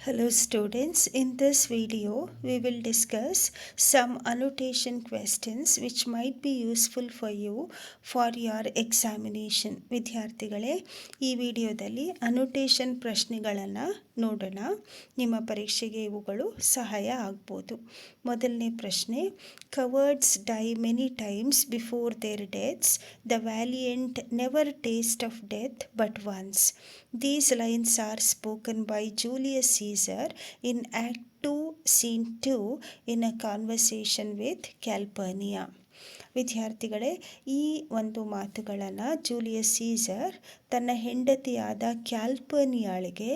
Hello students, in this video we will discuss some annotation questions which might be useful for you for your examination. ವಿದ್ಯಾರ್ಥಿಗಳೇ, ಈ ವಿಡಿಯೋದಲ್ಲಿ annotation ಪ್ರಶ್ನೆಗಳನ್ನು ನೋಡೋಣ. ನಿಮ್ಮ ಪರೀಕ್ಷೆಗೆ ಇವುಗಳು ಸಹಾಯ ಆಗ್ಬೋದು. ಮೊದಲನೇ ಪ್ರಶ್ನೆ, cowards die many times before their deaths. The valiant never taste of death but once. These lines are spoken by Julius Caesar in Act 2, Scene 2 in a conversation with Calpurnia. ವಿದ್ಯಾರ್ಥಿಗಳೇ, ಈ ಒಂದು ಮಾತುಗಳನ್ನು ಜೂಲಿಯಸ್ ಸೀಸರ್ ತನ್ನ ಹೆಂಡತಿಯಾದ ಕ್ಯಾಲ್ಪರ್ನಿಯಾಳಿಗೆ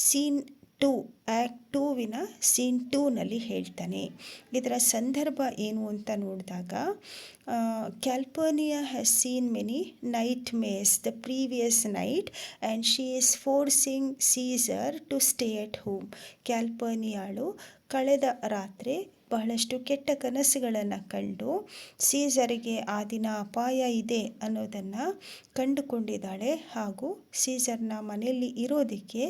scene 2 act 2ವಿನ scene 2ನಲ್ಲಿ ಹೇಳ್ತಾನೆ. ಇದರ ಸಂದರ್ಭ ಏನು ಅಂತ ನೋಡಿದಾಗ, Calpurnia has seen many nightmares the previous night and she is forcing Caesar to stay at home. ಕ್ಯಾಲ್ಪರ್ನಿಯಾಳು ಕಳೆದ ರಾತ್ರಿ ಬಹಳಷ್ಟು ಕೆಟ್ಟ ಕನಸುಗಳನ್ನು ಕಂಡು ಸೀಸರಿಗೆ ಆ ದಿನ ಅಪಾಯ ಇದೆ ಅನ್ನೋದನ್ನು ಕಂಡುಕೊಂಡಿದ್ದಾಳೆ ಹಾಗೂ ಸೀಸರ್ನ ಮನೆಯಲ್ಲಿ ಇರೋದಕ್ಕೆ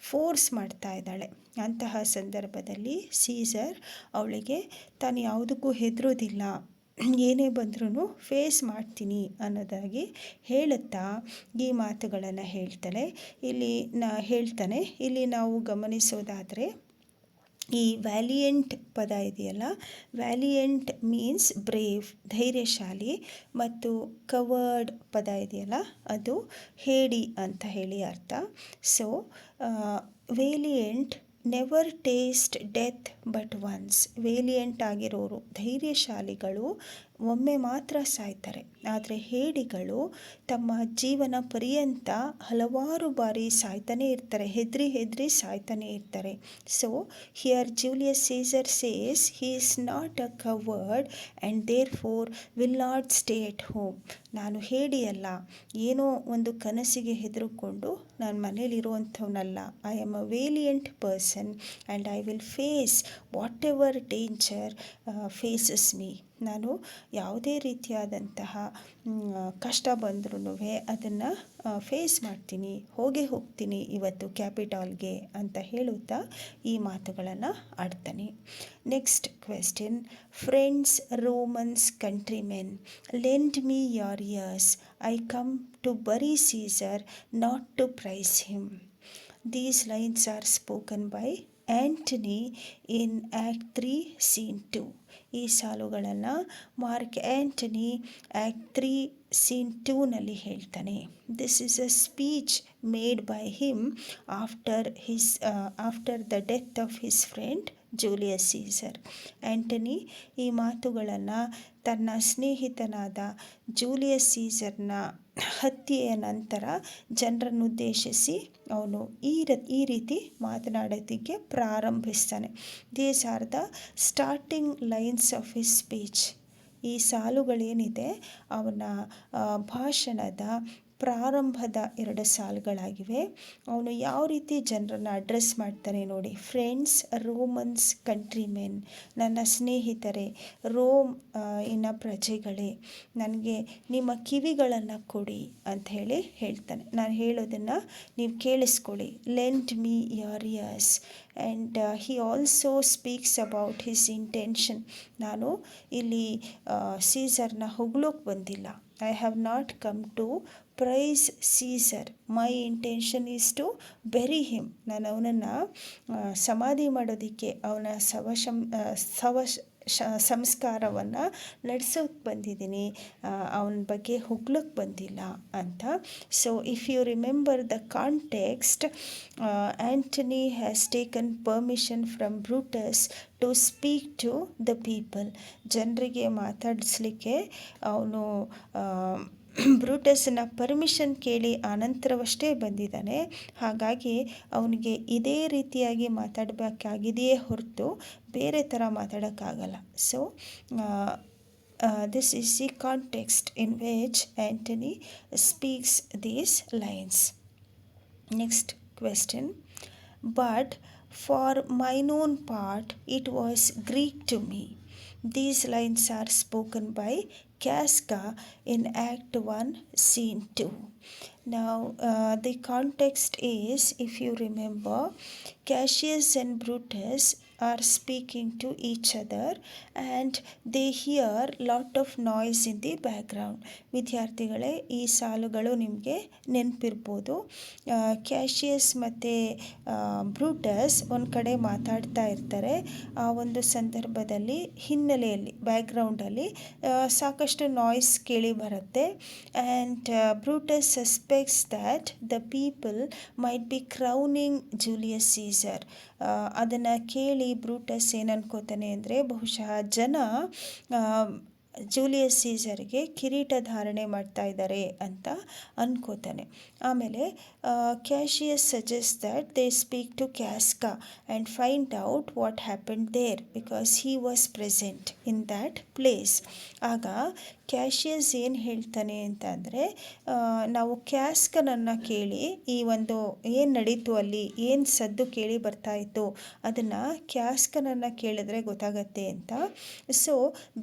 ಫೋರ್ಸ್ ಮಾಡ್ತಾ ಇದ್ದಾಳೆ. ಅಂತಹ ಸಂದರ್ಭದಲ್ಲಿ ಸೀಸರ್ ಅವಳಿಗೆ ತಾನು ಯಾವುದಕ್ಕೂ ಹೆದರೋದಿಲ್ಲ, ಏನೇ ಬಂದ್ರೂ ಫೇಸ್ ಮಾಡ್ತೀನಿ ಅನ್ನೋದಾಗಿ ಹೇಳುತ್ತಾ ಈ ಮಾತುಗಳನ್ನು ಹೇಳ್ತಾನೆ. ಇಲ್ಲಿ ನಾವು ಗಮನಿಸೋದಾದರೆ, ಈ ವ್ಯಾಲಿಯಂಟ್ ಪದ ಇದೆಯಲ್ಲ, ವ್ಯಾಲಿಯಂಟ್ ಮೀನ್ಸ್ ಬ್ರೇವ್, ಧೈರ್ಯಶಾಲಿ, ಮತ್ತು ಕವರ್ಡ್ ಪದ ಇದೆಯಲ್ಲ ಅದು ಹೇಡಿ ಅಂತ ಹೇಳಿ ಅರ್ಥ. So valiant never taste death but once. Valiant ಆಗಿರೋರು, ಧೈರ್ಯಶಾಲಿಗಳು ಒಮ್ಮೆ ಮಾತ್ರ ಸಾಯ್ತಾರೆ, ಆದರೆ ಹೇಡಿಗಳು ತಮ್ಮ ಜೀವನ ಪರ್ಯಂತ ಹಲವಾರು ಬಾರಿ ಸಾಯ್ತಾನೆ ಇರ್ತಾರೆ, ಹೆದರಿ ಸಾಯ್ತಾನೆ ಇರ್ತಾರೆ. So here Julius Caesar says he is not a coward and therefore will not stay at home. ನಾನು ಹೇಡಿಯಲ್ಲ, ಏನೋ ಒಂದು ಕನಸಿಗೆ ಹೆದರಿಕೊಂಡು ನಾನು ಮನೇಲಿರುವಂಥವನಲ್ಲ. I am a valiant person and I will face whatever danger faces me. ನಾನು ಯಾವುದೇ ರೀತಿಯಾದಂತಹ ಕಷ್ಟ ಬಂದ್ರೂ ಅದನ್ನು ಫೇಸ್ ಮಾಡ್ತೀನಿ, ಹೋಗ್ತೀನಿ ಇವತ್ತು ಕ್ಯಾಪಿಟಾಲ್ಗೆ ಅಂತ ಹೇಳುತ್ತಾ ಈ ಮಾತುಗಳನ್ನು ಆಡ್ತಾನೆ. Next question, friends, Romans, countrymen, lend me your ears. I come to bury Caesar, not to praise him. These lines are spoken by Antony in Act 3, Scene 2. ಈ ಸಾಲುಗಳನ್ನು ಮಾರ್ಕ್ ಆ್ಯಂಟನಿ ಆ್ಯಕ್ಟ್ 3, ಸೀನ್ 2ನಲ್ಲಿ ಹೇಳ್ತಾನೆ. This is a speech made by him after the death of his friend Julius Caesar. Antony ಈ ಮಾತುಗಳನ್ನು ತನ್ನ ಸ್ನೇಹಿತನಾದ Julius ಸೀಸರ್ನ ಹತ್ಯೆಯ ನಂತರ ಜನರನ್ನುದ್ದೇಶಿಸಿ ಅವನು ಈ ರೀತಿ ಮಾತನಾಡೋದಕ್ಕೆ ಪ್ರಾರಂಭಿಸ್ತಾನೆ. These are the starting lines of his speech. ಈ ಸಾಲುಗಳೇನಿದೆ ಅವನ ಭಾಷಣದ ಪ್ರಾರಂಭದ 2 ಸಾಲುಗಳಾಗಿವೆ. ಅವನು ಯಾವ ರೀತಿ ಜನರನ್ನು ಅಡ್ರೆಸ್ ಮಾಡ್ತಾನೆ ನೋಡಿ. ಫ್ರೆಂಡ್ಸ್, ರೋಮನ್ಸ್, ಕಂಟ್ರಿಮೆನ್, ನನ್ನ ಸ್ನೇಹಿತರೆ, ರೋಮ್ ಇನ ಪ್ರಜೆಗಳೇ, ನನಗೆ ನಿಮ್ಮ ಕಿವಿಗಳನ್ನು ಕೊಡಿ ಅಂತ ಹೇಳಿ ಹೇಳ್ತಾನೆ. ನಾನು ಹೇಳೋದನ್ನು ನೀವು ಕೇಳಿಸ್ಕೊಳ್ಳಿ. Lend me your ears. And he also speaks about his intention. ನಾನು ಇಲ್ಲಿ ಸೀಸರ್ನ ಹೊಗಳೋಕೆ ಬಂದಿಲ್ಲ. I have not come to praise Caesar. My intention is to bury him. ನಾನು ಅವನನ್ನು ಸಮಾಧಿ ಮಾಡೋದಕ್ಕೆ, ಅವನ ಸಂಸ್ಕಾರವನ್ನು ನಡೆಸೋಕೆ ಬಂದಿದ್ದೀನಿ, ಅವನ ಬಗ್ಗೆ ಹೊಗಳಕ್ಕೆ ಬಂದಿಲ್ಲ ಅಂತ. So if you remember the context, Antony has taken permission from Brutus to speak to the people. ಜನರಿಗೆ ಮಾತಾಡಿಸ್ಲಿಕ್ಕೆ ಅವನು ಬ್ರೂಟಸ್ನ ಪರ್ಮಿಷನ್ ಕೇಳಿ ಆನಂತರವಷ್ಟೇ ಬಂದಿದ್ದಾನೆ. ಹಾಗಾಗಿ ಅವನಿಗೆ ಇದೇ ರೀತಿಯಾಗಿ ಮಾತಾಡಬೇಕಾಗಿದೆಯೇ ಹೊರತು ಬೇರೆ ಥರ ಮಾತಾಡೋಕ್ಕಾಗಲ್ಲ. So this is the context in which Antony speaks these lines. Next question, but for mine own part it was Greek to me. These lines are spoken by Casca in Act 1, Scene 2. Now, the context is, if you remember, Cassius and Brutus are speaking to each other and they hear lot of noise in the background. ವಿದ್ಯಾರ್ಥಿಗಳೇ, ಈ ಸಾಲುಗಳು ನಿಮಗೆ ನೆನಪಿರ್ಬೋದು. Cassius ಮತ್ತು Brutus ಒಂದು ಕಡೆ ಮಾತಾಡ್ತಾ ಇರ್ತಾರೆ. ಆ ಒಂದು ಸಂದರ್ಭದಲ್ಲಿ ಹಿನ್ನೆಲೆಯಲ್ಲಿ ಬ್ಯಾಕ್ಗ್ರೌಂಡಲ್ಲಿ ಸಾಕಷ್ಟು ನಾಯ್ಸ್ ಕೇಳಿ ಬರುತ್ತೆ. And Brutus suspects that the people might be crowning Julius Caesar. ಅದನ್ನು ಕೇಳಿ ಬ್ರೂಟಸ್ ಏನು ಅನ್ಕೋತಾನೆ ಅಂದರೆ, ಬಹುಶಃ ಜನ ಜೂಲಿಯಸ್ ಸೀಸರ್ಗೆ ಕಿರೀಟ ಧಾರಣೆ ಮಾಡ್ತಾ ಇದ್ದಾರೆ ಅಂತ ಅನ್ಕೋತಾನೆ. ಆಮೇಲೆ Cassius suggest that they speak to Casca and find out what happened there because he was present in that place. ಆಗ ಕ್ಯಾಶಿಯಸ್ ಏನು ಹೇಳ್ತಾನೆ ಅಂತ ಅಂದರೆ, ನಾವು ಕ್ಯಾಸ್ಕನನ್ನು ಕೇಳಿ ಈ ಒಂದು ಏನು ನಡೀತು ಅಲ್ಲಿ, ಏನು ಸದ್ದು ಕೇಳಿ ಬರ್ತಾಯಿತ್ತು ಅದನ್ನು ಕ್ಯಾಸ್ಕನನ್ನು ಕೇಳಿದ್ರೆ ಗೊತ್ತಾಗತ್ತೆ ಅಂತ. So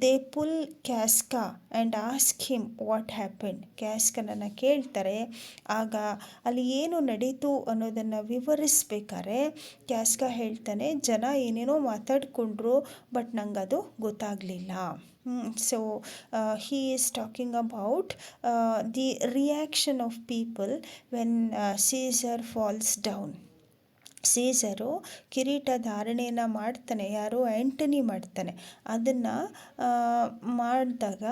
they pull Casca and ask him what happen. ಕ್ಯಾಸ್ಕನನ್ನು ಕೇಳ್ತಾರೆ. ಆಗ ಅಲ್ಲಿ ಏನು ನಡೀತು ಅನ್ನೋದನ್ನು ವಿವರಿಸ್ಬೇಕಾದ್ರೆ ಕ್ಯಾಸ್ಕಾ ಹೇಳ್ತಾನೆ, ಜನ ಏನೇನೋ ಮಾತಾಡ್ಕೊಂಡ್ರು ಬಟ್ ನಂಗೆ ಅದು ಗೊತ್ತಾಗಲಿಲ್ಲ. So he is talking about the reaction of people when Caesar falls down. ಸೀಸರು ಕಿರೀಟ ಧಾರಣೆಯನ್ನು ಮಾಡ್ತಾನೆ. ಯಾರು? ಆ್ಯಂಟನಿ ಮಾಡ್ತಾನೆ. ಅದನ್ನು ಮಾಡಿದಾಗ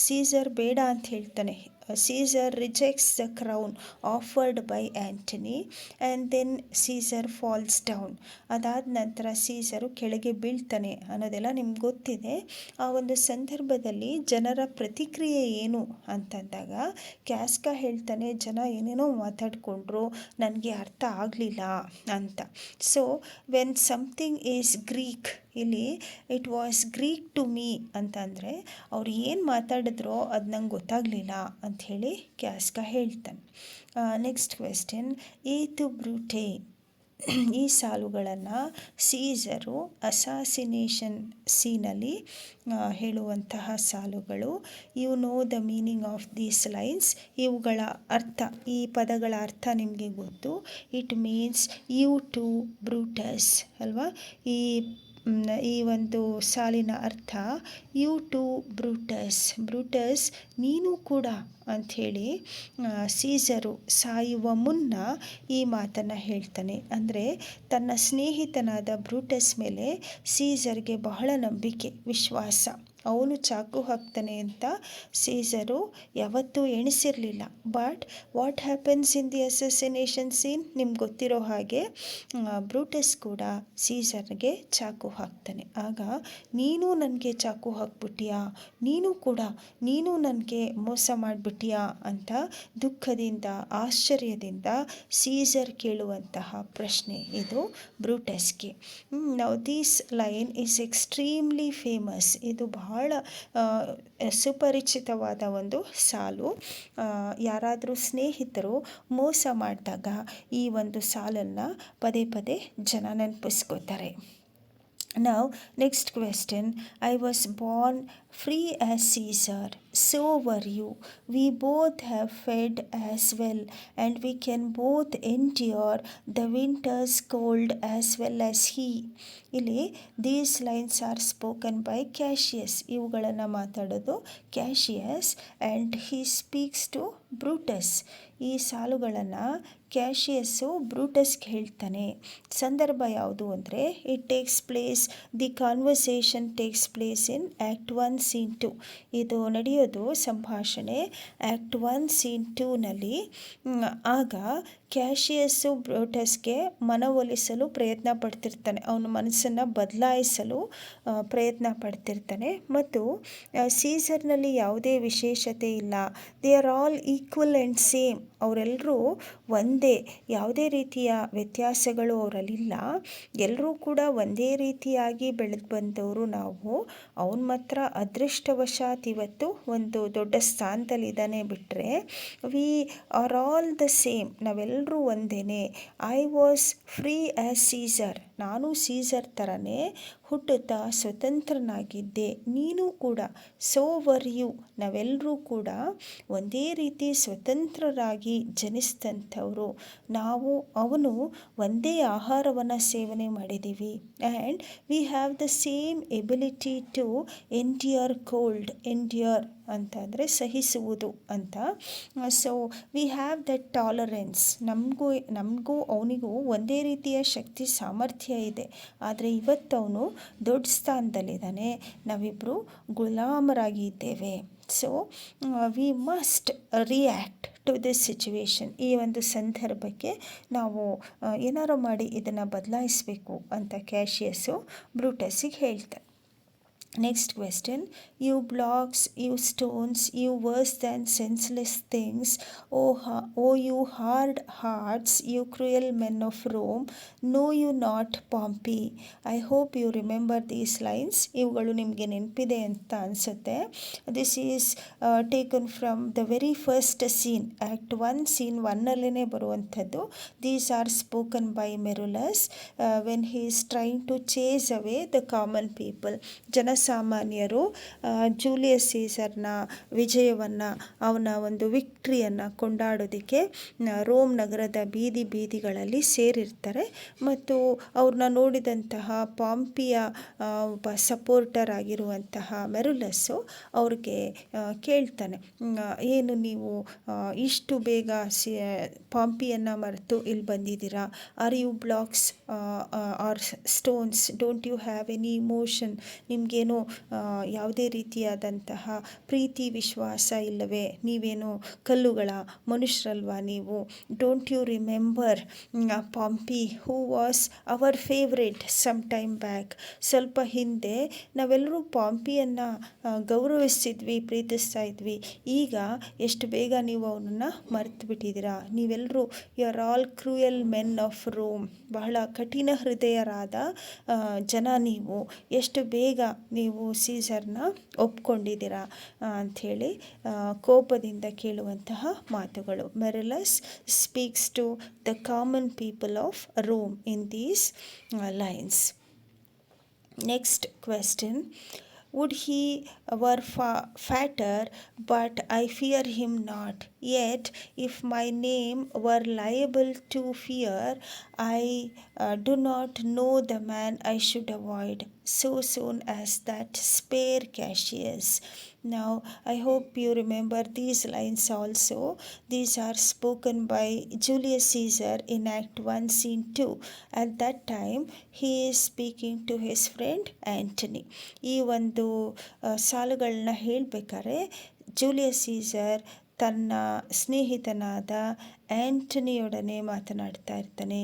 ಸೀಸರ್ ಬೇಡ ಅಂತ ಹೇಳ್ತಾನೆ. Caesar rejects the crown offered by Antony and then Caesar falls down. ಅದಾದ ನಂತರ ಸೀಸರು ಕೆಳಗೆ ಬೀಳ್ತಾನೆ ಅನ್ನೋದೆಲ್ಲ ನಿಮ್ಗೆ ಗೊತ್ತಿದೆ. ಆ ಒಂದು ಸಂದರ್ಭದಲ್ಲಿ ಜನರ ಪ್ರತಿಕ್ರಿಯೆ ಏನು ಅಂತಂದಾಗ ಕ್ಯಾಸ್ಕಾ ಹೇಳ್ತಾನೆ, ಜನ ಏನೇನೋ ಮಾತಾಡಿಕೊಂಡ್ರು, ನನಗೆ ಅರ್ಥ ಆಗಲಿಲ್ಲ ಅಂತ. So when something is Greek, ಇಲ್ಲಿ it was Greek to me ಅಂತಂದರೆ ಅವ್ರು ಏನು ಮಾತಾಡಿದ್ರೋ ಅದು ನಂಗೆ ಗೊತ್ತಾಗಲಿಲ್ಲ ಅಂಥೇಳಿ ಕ್ಯಾಸ್ಕಾ ಹೇಳ್ತಾನೆ. Next question, et tu Brute. ಈ ಸಾಲುಗಳನ್ನು ಸೀಸರು ಅಸಾಸಿನೇಷನ್ ಸೀನಲ್ಲಿ ಹೇಳುವಂತಹ ಸಾಲುಗಳು. You know the meaning of these lines. ಇವುಗಳ ಅರ್ಥ, ಈ ಪದಗಳ ಅರ್ಥ ನಿಮಗೆ ಗೊತ್ತು. It means you too Brutus ಅಲ್ವಾ. ಈ ಒಂದು ಸಾಲಿನ ಅರ್ಥ ಯು ಟು ಬ್ರೂಟಸ್, ಬ್ರೂಟಸ್ ನೀನು ಕೂಡ ಅಂಥೇಳಿ ಸೀಸರು ಸಾಯುವ ಮುನ್ನ ಈ ಮಾತನ್ನು ಹೇಳ್ತಾನೆ. ಅಂದರೆ ತನ್ನ ಸ್ನೇಹಿತನಾದ ಬ್ರೂಟಸ್ ಮೇಲೆ ಸೀಸರ್ಗೆ ಬಹಳ ನಂಬಿಕೆ, ವಿಶ್ವಾಸ. ಅವನು ಚಾಕು ಹಾಕ್ತಾನೆ ಅಂತ ಸೀಸರು ಯಾವತ್ತೂ ಎಣಿಸಿರಲಿಲ್ಲ. But what happens in the assassination scene, ನಿಮ್ಗೆ ಗೊತ್ತಿರೋ ಹಾಗೆ ಬ್ರೂಟಸ್ ಕೂಡ ಸೀಸರ್ಗೆ ಚಾಕು ಹಾಕ್ತಾನೆ. ಆಗ ನೀನು ನನಗೆ ಚಾಕು ಹಾಕ್ಬಿಟ್ಟಿಯಾ, ನೀನು ನನಗೆ ಮೋಸ ಮಾಡಿಬಿಟ್ಟಿಯಾ ಅಂತ ದುಃಖದಿಂದ, ಆಶ್ಚರ್ಯದಿಂದ ಸೀಸರ್ ಕೇಳುವಂತಹ ಪ್ರಶ್ನೆ ಇದು ಬ್ರೂಟಸ್ಗೆ. Now this line is extremely famous. ಇದು ಬಹಳ ಸುಪರಿಚಿತವಾದ ಒಂದು ಸಾಲು. ಯಾರಾದರೂ ಸ್ನೇಹಿತರು ಮೋಸ ಮಾಡಿದಾಗ ಈ ಒಂದು ಸಾಲನ್ನು ಪದೇ ಪದೇ ಜನ ನೆನಪಿಸ್ಕೋತಾರೆ. Now, next question. I was born free as Caesar, so were you. We both have fed as well, and we can both endure the winter's cold as well as he. ಇಲ್ಲಿ these lines are spoken by Cassius. ಇವುಗಳನ್ನು ಮಾತಾಡೋದು Cassius and he speaks to Brutus. ಈ ಸಾಲುಗಳನ್ನು ಕ್ಯಾಶಿಯಸ್ಸು ಬ್ರೂಟಸ್ಗೆ ಹೇಳ್ತಾನೆ. ಸಂದರ್ಭ ಯಾವುದು ಅಂದರೆ, it takes place, the conversation takes place in act 1 scene 2. ಇದು ನಡೆಯೋದು ಸಂಭಾಷಣೆ ಆ್ಯಕ್ಟ್ 1 ಸೀನ್ 2ನಲ್ಲಿ. ಆಗ ಕ್ಯಾಶಿಯಸ್ಸು ಬ್ರೂಟಸ್ಗೆ ಮನವೊಲಿಸಲು ಪ್ರಯತ್ನ ಪಡ್ತಿರ್ತಾನೆ, ಅವನ ಮನಸ್ಸನ್ನು ಬದಲಾಯಿಸಲು ಪ್ರಯತ್ನ ಪಡ್ತಿರ್ತಾನೆ. ಮತ್ತು ಸೀಸರ್ನಲ್ಲಿ ಯಾವುದೇ ವಿಶೇಷತೆ ಇಲ್ಲ, they are all equal and same. ಅವರೆಲ್ಲರೂ ಒಂದೇ, ಯಾವುದೇ ರೀತಿಯ ವ್ಯತ್ಯಾಸಗಳು ಅವರಲ್ಲಿಲ್ಲ, ಎಲ್ಲರೂ ಕೂಡ ಒಂದೇ ರೀತಿಯಾಗಿ ಬೆಳೆದು ಬಂದವರು ನಾವು. ಅವನು ಮಾತ್ರ ಅದೃಷ್ಟವಶಾತ್ ಇವತ್ತು ಒಂದು ದೊಡ್ಡ ಸ್ಥಾನದಲ್ಲಿದ್ದಾನೆ ಬಿಟ್ಟರೆ we are all the same, ನಾವೆಲ್ಲರೂ ಒಂದೇ. I was free as Caesar, ನಾನು ಸೀಸರ್ ಥರನೇ ಹುಟ್ಟುತ್ತಾ ಸ್ವತಂತ್ರನಾಗಿದ್ದೆ, ನೀನು ಕೂಡ. ಸೋ ವರ್ ಯು, ನಾವೆಲ್ಲರೂ ಕೂಡ ಒಂದೇ ರೀತಿ ಸ್ವತಂತ್ರರಾಗಿ ಜನಿಸಿದಂಥವರು. ಅವನು ಒಂದೇ ಆಹಾರವನ್ನು ಸೇವನೆ ಮಾಡಿದ್ದೀವಿ. And we have the same ability to endure cold. Endure ಅಂತಂದರೆ ಸಹಿಸುವುದು ಅಂತ. So we have that tolerance. ನಮಗೂ ಅವನಿಗೂ ಒಂದೇ ರೀತಿಯ ಶಕ್ತಿ ಸಾಮರ್ಥ್ಯ ಇದೆ. ಆದರೆ ಇವತ್ತು ಅವನು ದೊಡ್ಡ ಸ್ಥಾನದಲ್ಲಿದ್ದಾನೆ, ನಾವಿಬ್ಬರು ಗುಲಾಮರಾಗಿ ಇದ್ದೇವೆ. So we must react to this situation. ಈ ಒಂದು ಸಂದರ್ಭಕ್ಕೆ ನಾವು ಏನಾರು ಮಾಡಿ ಇದನ್ನು ಬದಲಾಯಿಸಬೇಕು ಅಂತ ಕ್ಯಾಶಿಯಸ್ಸು ಬ್ರೂಟಸ್ಸಿಗೆ ಹೇಳ್ತಾರೆ. Next question. You blocks, you stones, you worse than senseless things, oh you hard hearts, you cruel men of Rome, know you not Pompey. I hope you remember these lines. ಇವುಗಳು ನಿಮಗೆ ನೆನಪಿದೆ ಅಂತ ಅನಿಸುತ್ತೆ. This is taken from the very first scene, Act 1, Scene 1 ಬರುವಂಥದ್ದು. These are spoken by Murellus when he is trying to chase away the common people. ಸಾಮಾನ್ಯರು Julius ಸೀಸರ್ನ ವಿಜಯವನ್ನು, ಅವನ ಒಂದು ವಿಕ್ಟ್ರಿಯನ್ನು ಕೊಂಡಾಡೋದಕ್ಕೆ ರೋಮ್ ನಗರದ ಬೀದಿಗಳಲ್ಲಿ ಸೇರಿರ್ತಾರೆ. ಮತ್ತು ಅವ್ರನ್ನ ನೋಡಿದಂತಹ ಪಾಂಪಿಯ ಒಬ್ಬ ಸಪೋರ್ಟರ್ ಆಗಿರುವಂತಹ ಮೆರುಲಸ್ಸು ಅವ್ರಿಗೆ ಕೇಳ್ತಾನೆ, ಏನು ನೀವು ಇಷ್ಟು ಬೇಗ ಪಾಂಪಿಯನ್ನು ಮರೆತು ಇಲ್ಲಿ ಬಂದಿದ್ದೀರಾ? Are you blocks are stones, don't you have any emotion? ನಿಮಗೇನು ಯಾವುದೇ ರೀತಿಯಾದಂತಹ ಪ್ರೀತಿ ವಿಶ್ವಾಸ ಇಲ್ಲವೇ? ನೀವೇನು ಕಲ್ಲುಗಳ ಮನುಷ್ಯರಲ್ವಾ ನೀವು? Don't you remember Pompey who was our favourite some time back? ಸ್ವಲ್ಪ ಹಿಂದೆ ನಾವೆಲ್ಲರೂ ಪಾಂಪಿಯನ್ನು ಗೌರವಿಸ್ತಿದ್ವಿ, ಪ್ರೀತಿಸ್ತಾ ಇದ್ವಿ. ಈಗ ಎಷ್ಟು ಬೇಗ ನೀವು ಅವನನ್ನು ಮರೆತು ಬಿಟ್ಟಿದ್ದೀರಾ? ನೀವೆಲ್ಲರೂ you are all cruel men of Rome, ಬಹಳ ಕಠಿಣ ಹೃದಯರಾದ ಜನ ನೀವು. ಎಷ್ಟು ಬೇಗ ನೀವು ಸೀಸರ್ನ ಒಪ್ಕೊಂಡಿದ್ದೀರಾ ಅಂಥೇಳಿ ಕೋಪದಿಂದ ಕೇಳುವಂತಹ ಮಾತುಗಳು. Marullus speaks to the common people of Rome in these lines. Next question. Would he were fatter, but I fear him not. Yet, if my name were liable to fear, I do not know the man I should avoid so soon as that. Spare Cassius. Now, I hope you remember these lines also. These are spoken by Julius Caesar in Act 1, Scene 2. At that time, he is speaking to his friend Antony. ಈ ಒಂದು ಸಾಲುಗಳನ್ನ ಹೇಳಬೇಕಾದ್ರೆ Julius Caesar ತನ್ನ ಸ್ನೇಹಿತನಾದ ಆ್ಯಂಟನಿಯೊಡನೆ ಮಾತನಾಡ್ತಾ ಇರ್ತಾನೆ.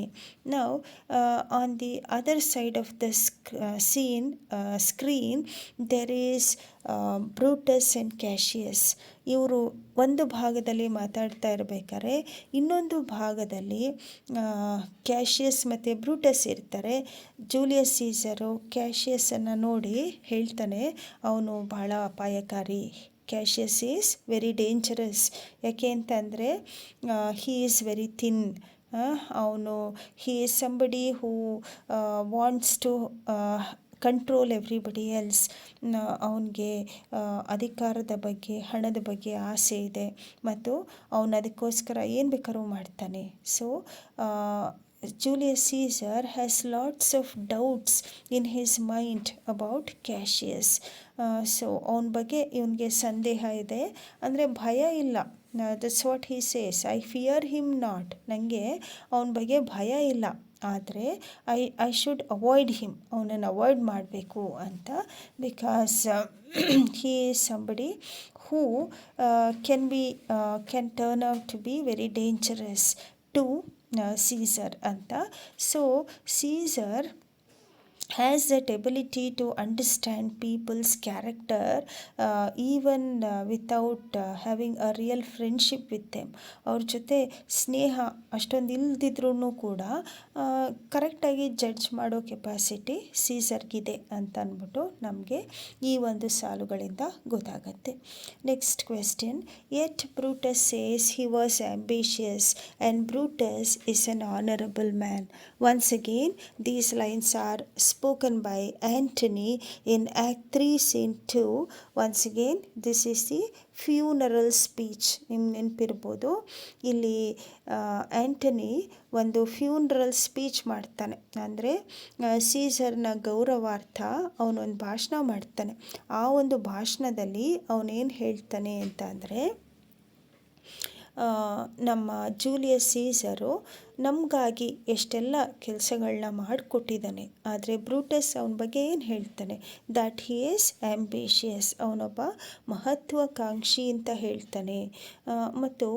ನಾವು on the other side of the screen there is Brutus and Cassius. ಇವರು ಒಂದು ಭಾಗದಲ್ಲಿ ಮಾತಾಡ್ತಾ ಇರಬೇಕಾದ್ರೆ ಇನ್ನೊಂದು ಭಾಗದಲ್ಲಿ ಕ್ಯಾಶಿಯಸ್ ಮತ್ತು ಬ್ರೂಟಸ್ ಇರ್ತಾರೆ. ಜೂಲಿಯಸ್ ಸೀಸರು ಕ್ಯಾಶಿಯಸನ್ನು ನೋಡಿ ಹೇಳ್ತಾನೆ, ಅವನು ಬಹಳ ಅಪಾಯಕಾರಿ. Cassius is very dangerous. ಯಾಕೆ ಅಂತಂದರೆ ಹೀ ಈಸ್ ವೆರಿ ಥಿನ್. ಅವನು he is somebody who wants to control everybody else. ಅವನಿಗೆ ಅಧಿಕಾರದ ಬಗ್ಗೆ, ಹಣದ ಬಗ್ಗೆ ಆಸೆ ಇದೆ ಮತ್ತು ಅವನು ಅದಕ್ಕೋಸ್ಕರ ಏನು ಬೇಕಾದ್ರೂ ಮಾಡ್ತಾನೆ. So Julius Caesar has lots of doubts in his mind about Cassius. So ಅವನ ಬಗ್ಗೆ ಇವನಿಗೆ ಸಂದೇಹ ಇದೆ, ಅಂದರೆ ಭಯ ಇಲ್ಲ. That's what he says, I fear him not. ನನಗೆ ಅವನ ಬಗ್ಗೆ ಭಯ ಇಲ್ಲ, ಆದರೆ ಐ ಶುಡ್ ಅವಾಯ್ಡ್ ಹಿಮ್, ಅವನನ್ನು ಅವಾಯ್ಡ್ ಮಾಡಬೇಕು ಅಂತ. Because he is somebody who can turn out to be very dangerous to Caesar ಅಂತ. So Caesar has that ability to understand people's character even without having a real friendship with them. ಅವ್ರ ಜೊತೆ ಸ್ನೇಹ ಅಷ್ಟೊಂದು ಇಲ್ದಿದ್ರೂ ಕೂಡ ಕರೆಕ್ಟಾಗಿ judge ಮಾಡೋ capacity ಸೀಸರ್ಗಿದೆ ಅಂತ ಅಂದ್ಬಿಟ್ಟು ನಮಗೆ ಈ ಒಂದು ಸಾಲುಗಳಿಂದ ಗೊತ್ತಾಗತ್ತೆ. Next question, yet Brutus says he was ambitious and Brutus is an honourable man. Once again these lines are spoken by Antony in Act 3 Scene 2. Once again this is the funeral speech. ನಿಮ್ಗೆ ನೆನಪಿರ್ಬೋದು, ಇಲ್ಲಿ Antony ಒಂದು funeral speech ಮಾಡ್ತಾನೆ. ಅಂದರೆ ಸೀಸರ್ನ ಗೌರವಾರ್ಥ ಅವನೊಂದು ಭಾಷಣ ಮಾಡ್ತಾನೆ. ಆ ಒಂದು ಭಾಷಣದಲ್ಲಿ ಅವನೇನು ಹೇಳ್ತಾನೆ ಅಂತ ಅಂದರೆ, ನಮ್ಮ ಜೂಲಿಯಸ್ ಸೀಸರು ನಮಗಾಗಿ ಎಷ್ಟೆಲ್ಲ ಕೆಲಸಗಳನ್ನ ಮಾಡಿಕೊಟ್ಟಿದ್ದಾನೆ, ಆದರೆ ಬ್ರೂಟಸ್ ಅವನ ಬಗ್ಗೆ ಏನು ಹೇಳ್ತಾನೆ, ದ್ಯಾಟ್ ಹಿ ಈಸ್ ಆ್ಯಂಬಿಷಿಯಸ್, ಅವನೊಬ್ಬ ಮಹತ್ವಾಕಾಂಕ್ಷಿ ಅಂತ ಹೇಳ್ತಾನೆ. ಮತ್ತು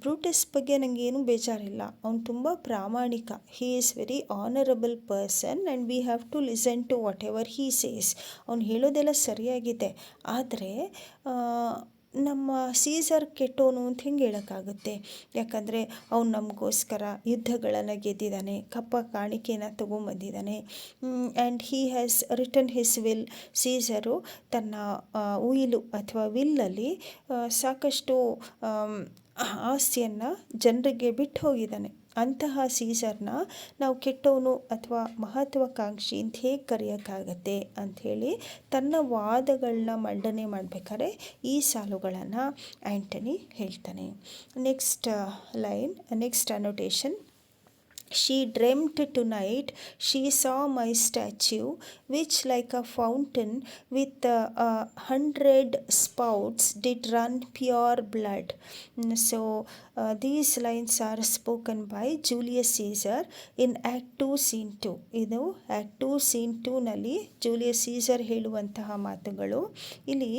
ಬ್ರೂಟಸ್ ಬಗ್ಗೆ ನನಗೇನು ಬೇಜಾರಿಲ್ಲ, ಅವನು ತುಂಬ ಪ್ರಾಮಾಣಿಕ, he is very honourable person and we have to listen to whatever he says. ಅವ್ನು ಹೇಳೋದೆಲ್ಲ ಸರಿಯಾಗಿದೆ, ಆದರೆ ನಮ್ಮ ಸೀಸರ್ ಕೆಟ್ಟೋನು ಅಂತ ಹೆಂಗೆ ಹೇಳೋಕ್ಕಾಗುತ್ತೆ? ಯಾಕಂದರೆ ಅವ್ನು ನಮಗೋಸ್ಕರ ಯುದ್ಧಗಳನ್ನು ಗೆದ್ದಿದ್ದಾನೆ, ಕಪ್ಪ ಕಾಣಿಕೆನ ತೊಗೊಂಬಂದಿದ್ದಾನೆ, and he has written his will. Caesar ತನ್ನ ಉಯಿಲು ಅಥವಾ ವಿಲ್ಲಲ್ಲಿ ಸಾಕಷ್ಟು ಆಸ್ತಿಯನ್ನು ಜನರಿಗೆ ಬಿಟ್ಟು ಹೋಗಿದ್ದಾನೆ. ಅಂತಹ ಸೀಸರ್ನ ನಾವು ಕೆಟ್ಟವನು ಅಥವಾ ಮಹತ್ವಾಕಾಂಕ್ಷಿ ಅಂತ ಹೇಗೆ ಕರೆಯೋಕ್ಕಾಗತ್ತೆ ಅಂಥೇಳಿ ತನ್ನ ವಾದಗಳನ್ನ ಮಂಡನೆ ಮಾಡಬೇಕಾದ್ರೆ ಈ ಸಾಲುಗಳನ್ನು ಆ್ಯಂಟನಿ ಹೇಳ್ತಾನೆ. Next line, next annotation, she dreamt tonight she saw my statue which like a fountain with 100 spouts did run pure blood. So these lines are spoken by Julius Caesar in Act 2 Scene 2. ಇದು Act 2 Scene 2 ನಲ್ಲಿ Julius Caesar ಹೇಳುವಂತಹ ಮಾತುಗಳು. ಇಲ್ಲಿ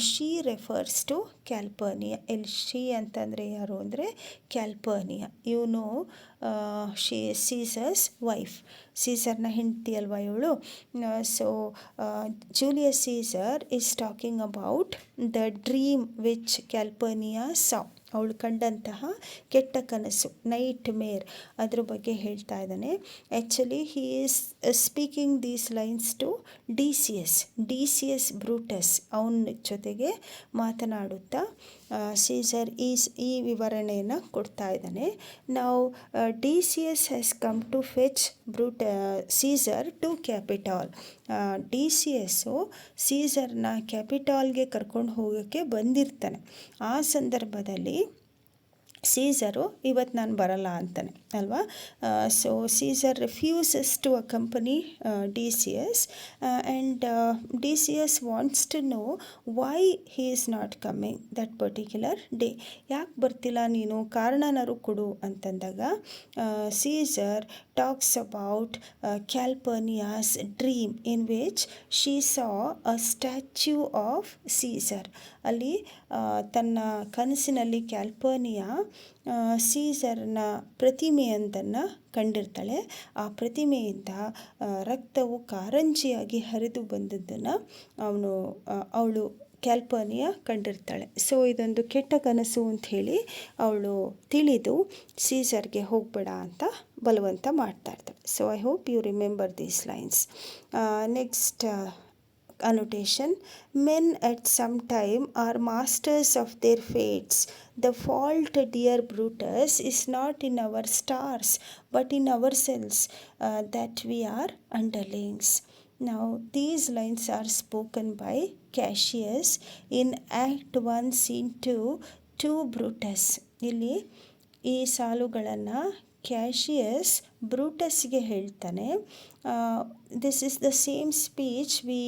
she refers to ಕ್ಯಾಲ್ಪರ್ನಿಯಾ. ಇಲ್ಲಿ she ಅಂತಂದರೆ ಯಾರು ಅಂದರೆ ಕ್ಯಾಲ್ಪರ್ನಿಯಾ. ಇವನು ಸೀಸರ್ಸ್ ವೈಫ್, ಸೀಸರ್ನ ಹೆಂಡತಿ ಅಲ್ವಾ ಇವಳು. So Julius Caesar is talking about the dream which Calpurnia saw. ಅವಳು ಕಂಡಂತಹ ಕೆಟ್ಟ ಕನಸು, ನೈಟ್ ಮೇರ್, ಅದ್ರ ಬಗ್ಗೆ ಹೇಳ್ತಾ ಇದ್ದಾನೆ. Actually he is speaking these lines to Decius Brutus. ಅವನ ಜೊತೆಗೆ ಮಾತನಾಡುತ್ತಾ ಸೀಸರ್ ಈ ವಿವರಣೆಯನ್ನು ಕೊಡ್ತಾ ಇದ್ದಾನೆ. ನಾವು Decius has come to fetch Caesar to Capitol. Decius ಸೀಸರ್ನ ಕ್ಯಾಪಿಟಾಲ್ಗೆ ಕರ್ಕೊಂಡು ಹೋಗೋಕ್ಕೆ ಬಂದಿರ್ತಾನೆ. ಆ ಸಂದರ್ಭದಲ್ಲಿ ಸೀಸರು ಇವತ್ತು ನಾನು ಬರಲ್ಲ ಅಂತಾನೆ ಅಲ್ವಾ. So Caesar refuses to accompany Decius and Decius wants to know why he is not coming that particular day. ಯಾಕೆ ಬರ್ತಿಲ್ಲ ನೀನು, ಕಾರಣನಾರು ಕೊಡು ಅಂತಂದಾಗ Caesar talks about Calpurnia's dream in which she saw a statue of Caesar. ಅಲ್ಲಿ ತನ್ನ ಕನಸಿನಲ್ಲಿ ಕ್ಯಾಲ್ಪರ್ನಿಯಾ ಸೀಸರ್ನ ಪ್ರತಿಮೆಯೊಂದನ್ನು ಕಂಡಿರ್ತಾಳೆ. ಆ ಪ್ರತಿಮೆಯಿಂದ ರಕ್ತವು ಕಾರಂಜಿಯಾಗಿ ಹರಿದು ಬಂದದ್ದನ್ನು ಅವಳು ಕ್ಯಾಲ್ಪರ್ನಿಯಾ ಕಂಡಿರ್ತಾಳೆ. ಸೊ ಇದೊಂದು ಕೆಟ್ಟ ಕನಸು ಅಂಥೇಳಿ ಅವಳು ತಿಳಿದು ಸೀಸರ್ಗೆ ಹೋಗಬೇಡ ಅಂತ ಬಲವಂತ ಮಾಡ್ತಾ ಇರ್ತಾಳೆ. So I hope you remember these lines. Next annotation, men at some time are masters of their fates. The fault, dear Brutus, is not in our stars but in ourselves, that we are underlings. Now these lines are spoken by Cassius in Act 1 Scene 2 to Brutus. ಇಲ್ಲಿ ಈ ಸಾಲುಗಳನ್ನು Cassius ಬ್ರೂಟಸ್ಗೆ ಹೇಳ್ತಾನೆ. This is the same speech we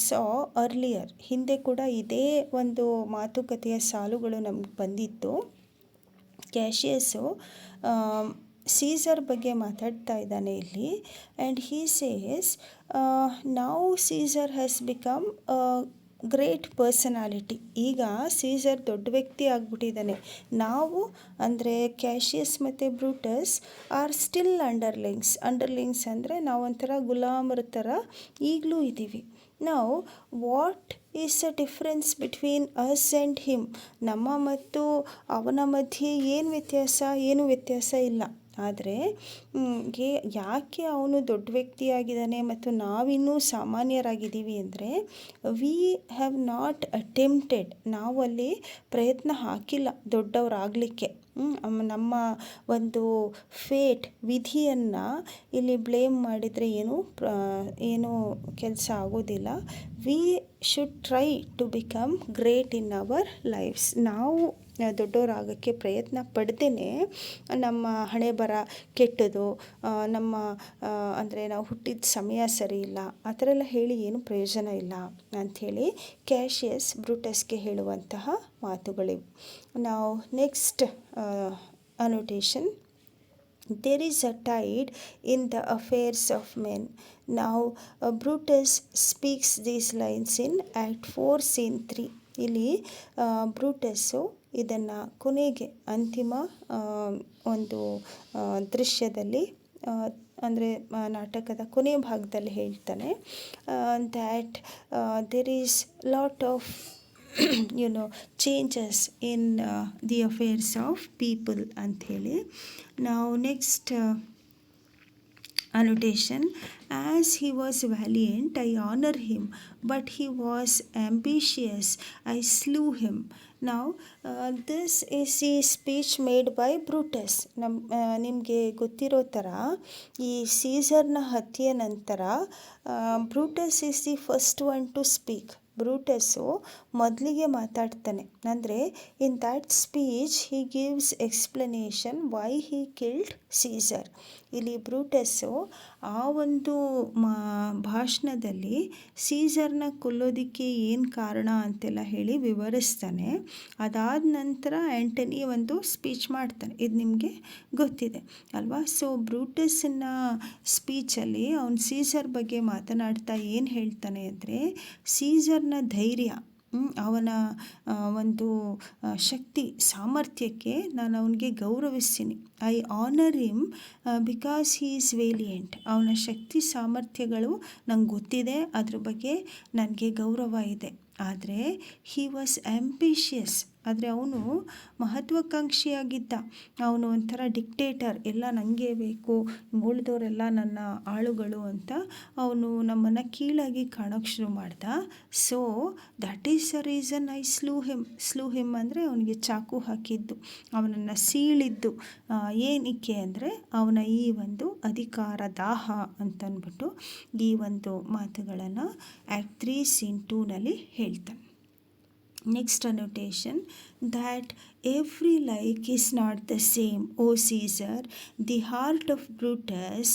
saw earlier. ಹಿಂದೆ ಕೂಡ ಇದೇ ಒಂದು ಮಾತುಕತೆಯ ಸಾಲುಗಳು ನಮ್ಗೆ ಬಂದಿತ್ತು. ಕ್ಯಾಶಿಯಸ್ಸು ಸೀಸರ್ ಬಗ್ಗೆ ಮಾತಾಡ್ತಾ ಇದ್ದಾನೆ ಇಲ್ಲಿ. And he says now Caesar has become great personality. ಈಗ ಸೀಸರ್ ದೊಡ್ಡ ವ್ಯಕ್ತಿ ಆಗಿಬಿಟ್ಟಿದ್ದಾನೆ. ನಾವು ಅಂದರೆ ಕ್ಯಾಶಿಯಸ್ ಮತ್ತು ಬ್ರೂಟಸ್ ಆರ್ ಸ್ಟಿಲ್ ಅಂಡರ್ಲಿಂಗ್ಸ್ ಅಂದರೆ ನಾವೊಂಥರ ಗುಲಾಮರ ಥರ ಈಗಲೂ ಇದ್ದೀವಿ. ನಾವು what is the difference between us and him? ನಮ್ಮ ಮತ್ತು ಅವನ ಮಧ್ಯೆ ಏನು ವ್ಯತ್ಯಾಸ ಇಲ್ಲ. ಆದರೆ ಯಾಕೆ ಅವನು ದೊಡ್ಡ ವ್ಯಕ್ತಿಯಾಗಿದ್ದಾನೆ ಮತ್ತು ನಾವಿನ್ನೂ ಸಾಮಾನ್ಯರಾಗಿದ್ದೀವಿ ಅಂದರೆ ವಿ ಹ್ಯಾವ್ ನಾಟ್ ಅಟೆಂಪ್ಟೆಡ್, ನಾವು ಅಲ್ಲಿ ಪ್ರಯತ್ನ ಹಾಕಿಲ್ಲ ದೊಡ್ಡವರಾಗಲಿಕ್ಕೆ. ನಮ್ಮ ಒಂದು ವಿಧಿಯನ್ನು ಇಲ್ಲಿ ಬ್ಲೇಮ್ ಮಾಡಿದರೆ ಏನು ಕೆಲಸ ಆಗೋದಿಲ್ಲ. We should try to become great in our lifes. ನಾವು ದೊಡ್ಡವರಾಗೋಕ್ಕೆ ಪ್ರಯತ್ನ ಪಡ್ದೇ ನಮ್ಮ ಹಣೆ ಬರ ಕೆಟ್ಟದು, ನಮ್ಮ ಅಂದರೆ ನಾವು ಹುಟ್ಟಿದ ಸಮಯ ಸರಿ ಇಲ್ಲ, ಆ ಥರ ಎಲ್ಲ ಹೇಳಿ ಏನು ಪ್ರಯೋಜನ ಇಲ್ಲ ಅಂಥೇಳಿ ಕ್ಯಾಶಿಯಸ್ ಬ್ರೂಟಸ್ಗೆ ಹೇಳುವಂತಹ ಮಾತುಗಳಿವು. ನಾವು next annotation. There is a tide in the affairs of men. Now Brutus speaks these lines in Act 4 Scene 3. ಇಲ್ಲಿ ಬ್ರೂಟಸ್ಸು ಇದನ್ನು ಕೊನೆಗೆ ಅಂತಿಮ ಒಂದು ದೃಶ್ಯದಲ್ಲಿ ಅಂದರೆ ನಾಟಕದ ಕೊನೆಯ ಭಾಗದಲ್ಲಿ ಹೇಳ್ತಾನೆ that there is lot of changes in the affairs of people ಅಂಥೇಳಿ. ನಾವು next annotation. As he was valiant, I honor him, but he was ambitious, I slew him. Now this is the speech made by Brutus. ನಿಮಗೆ ಗೊತ್ತಿರೋ ಥರ ಈ ಸೀಸರ್ನ ಹತ್ಯೆ ನಂತರ Brutus is the first one to speak. Brutus ಮೊದಲಿಗೆ ಮಾತಾಡ್ತಾನೆ. ಅಂದರೆ in that speech he gives explanation why he killed Caesar. ಇಲ್ಲಿ ಬ್ರೂಟಸ್ಸು ಆ ಒಂದು ಭಾಷಣದಲ್ಲಿ ಸೀಸರ್ನ ಕೊಲ್ಲೋದಕ್ಕೆ ಏನು ಕಾರಣ ಅಂತೆಲ್ಲ ಹೇಳಿ ವಿವರಿಸ್ತಾನೆ. ಅದಾದ ನಂತರ ಆ್ಯಂಟನಿ ಒಂದು ಸ್ಪೀಚ್ ಮಾಡ್ತಾನೆ. ಇದು ನಿಮಗೆ ಗೊತ್ತಿದೆ ಅಲ್ವಾ? ಸೊ ಬ್ರೂಟಸ್ನ ಸ್ಪೀಚಲ್ಲಿ ಅವನು ಸೀಸರ್ ಬಗ್ಗೆ ಮಾತನಾಡ್ತಾ ಏನು ಹೇಳ್ತಾನೆ ಅಂದರೆ ಸೀಸರ್ನ ಧೈರ್ಯ, ಅವನ ಒಂದು ಶಕ್ತಿ ಸಾಮರ್ಥ್ಯಕ್ಕೆ ನಾನು ಅವನಿಗೆ ಗೌರವಿಸ್ತೀನಿ. I honour him because he is valiant. ಅವನ ಶಕ್ತಿ ಸಾಮರ್ಥ್ಯಗಳು ನಂಗೆ ಗೊತ್ತಿದೆ, ಅದ್ರ ಬಗ್ಗೆ ನನಗೆ ಗೌರವ ಇದೆ. ಆದರೆ ಹಿ ವಾಸ್ ಆ್ಯಂಬಿಷಿಯಸ್, ಆದರೆ ಅವನು ಮಹತ್ವಾಕಾಂಕ್ಷಿಯಾಗಿದ್ದ. ಅವನು ಒಂಥರ ಡಿಕ್ಟೇಟರ್, ಎಲ್ಲ ನನಗೆ ಬೇಕು, ಉಳಿದವರೆಲ್ಲ ನನ್ನ ಆಳುಗಳು ಅಂತ ಅವನು ನಮ್ಮನ್ನು ಕೀಳಾಗಿ ಕಾಣೋಕ್ಕೆ ಶುರು ಮಾಡ್ದ. So that is the reason I slew him ಅಂದರೆ ಅವನಿಗೆ ಚಾಕು ಹಾಕಿದ್ದು, ಅವನನ್ನು ಸೀಳಿದ್ದು ಏನಕ್ಕೆ ಅಂದರೆ ಅವನ ಈ ಒಂದು ಅಧಿಕಾರ ದಾಹ ಅಂತಂದ್ಬಿಟ್ಟು ಈ ಒಂದು ಮಾತುಗಳನ್ನು ಆ್ಯಕ್ಟ್ 3 Scene 2ನಲ್ಲಿ ಹೇಳ್ತಾನೆ. Next annotation, that every like is not the same, O Caesar. The heart of Brutus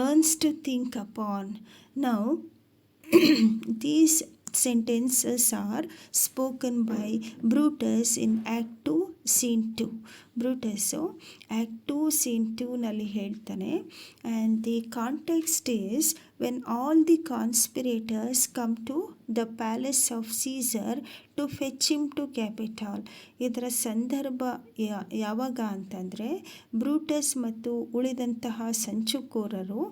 earns to think upon. Now these sentences are spoken by Brutus in Act 2 Scene 2. ಬ್ರೂಟಸ್ಸು Act 2 Scene 2ನಲ್ಲಿ ಹೇಳ್ತಾನೆ. And the context is when all the conspirators come to the palace of Caesar to fetch him to Capitol. ಇದರ ಸಂದರ್ಭ ಯಾವಾಗ ಅಂತಂದರೆ Brutus ಮತ್ತು ಉಳಿದಂತಹ ಸಂಚುಕೋರರು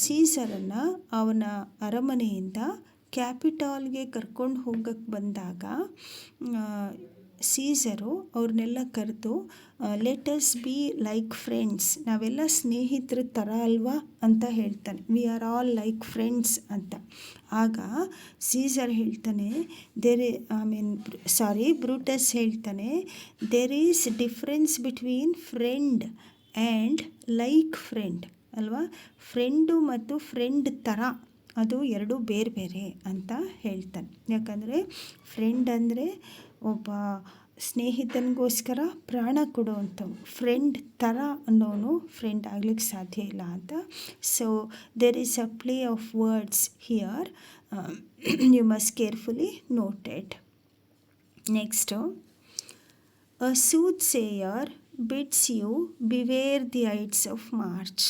ಸೀಸರನ್ನು ಅವನ ಅರಮನೆಯಿಂದ ಕ್ಯಾಪಿಟಾಲ್ಗೆ ಕರ್ಕೊಂಡು ಹೋಗಕ್ಕೆ ಬಂದಾಗ ಸೀಸರು ಅವ್ರನ್ನೆಲ್ಲ ಕರೆದು let us be like friends, ನಾವೆಲ್ಲ ಸ್ನೇಹಿತರ ಥರ ಅಲ್ವಾ ಅಂತ ಹೇಳ್ತಾನೆ. We are all like friends ಅಂತ. ಆಗ ಸೀಸರ್ ಹೇಳ್ತಾನೆ ಬ್ರೂಟಸ್ ಹೇಳ್ತಾನೆ there is difference between friend and like friend ಅಲ್ವಾ. ಫ್ರೆಂಡು ಮತ್ತು ಫ್ರೆಂಡ್ ಥರ ಅದು ಎರಡು ಬೇರೆ ಬೇರೆ ಅಂತ ಹೇಳ್ತಾನೆ. ಯಾಕಂದರೆ ಫ್ರೆಂಡ್ ಅಂದರೆ ಒಬ್ಬ ಸ್ನೇಹಿತನಿಗೋಸ್ಕರ ಪ್ರಾಣ ಕೊಡುವಂಥವು, ಫ್ರೆಂಡ್ ಥರ ಅನ್ನೋನು ಫ್ರೆಂಡ್ ಆಗ್ಲಿಕ್ಕೆ ಸಾಧ್ಯ ಇಲ್ಲ ಅಂತ. So there is a play of words here, you must carefully note it. Next, a soothsayer bids you beware the ides of March.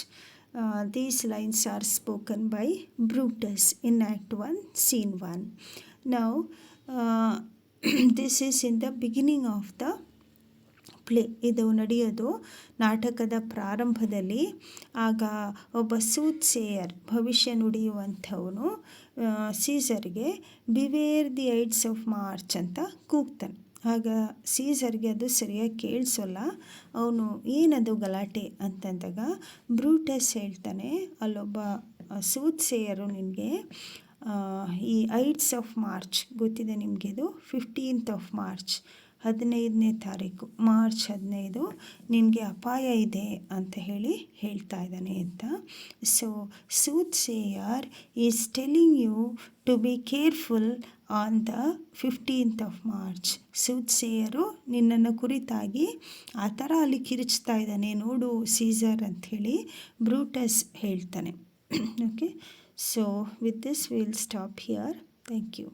These lines are spoken by Brutus in Act 1, Scene 1. Now, this is in the beginning of the play. ಇದು ನಡೆಯೋದು ನಾಟಕದ ಪ್ರಾರಂಭದಲ್ಲಿ. ಆಗ ಒಬ್ಬ soothsayer, ಭವಿಷ್ಯ ನುಡಿಯುವಂಥವನು, ಸೀಸರ್ಗೆ beware the ides of March ಅಂತ ಕೂಗ್ತಾನೆ. ಆಗ ಸೀಸರ್ಗೆ ಅದು ಸರಿಯಾಗಿ ಕೇಳಿಸೋಲ್ಲ. ಅವನು ಏನದು ಗಲಾಟೆ ಅಂತಂದಾಗ ಬ್ರೂಟಸ್ ಹೇಳ್ತಾನೆ, ಅಲ್ಲೊಬ್ಬ ಸೂತ್ಸೇಯರು ನಿನಗೆ ಈ ಐಡ್ಸ್ ಆಫ್ ಮಾರ್ಚ್ ಗೊತ್ತಿದೆ ನಿಮಗೆ, ಇದು 15th of March, 15ನೇ ತಾರೀಕು, ಮಾರ್ಚ್ 15 ನಿನಗೆ ಅಪಾಯ ಇದೆ ಅಂತ ಹೇಳ್ತಾ ಇದ್ದಾನೆ ಅಂತ. So soothsayer is telling you to be careful on the 15th of March. Soothsayer ನಿನ್ನನ್ನು ಕುರಿತಾಗಿ ಆ ಥರ ಅಲ್ಲಿ ಕಿರಿಚ್ತಾ ಇದ್ದಾನೆ ನೋಡು ಸೀಸರ್ ಅಂಥೇಳಿ ಬ್ರೂಟಸ್ ಹೇಳ್ತಾನೆ. Okay, so with this will stop here. Thank you.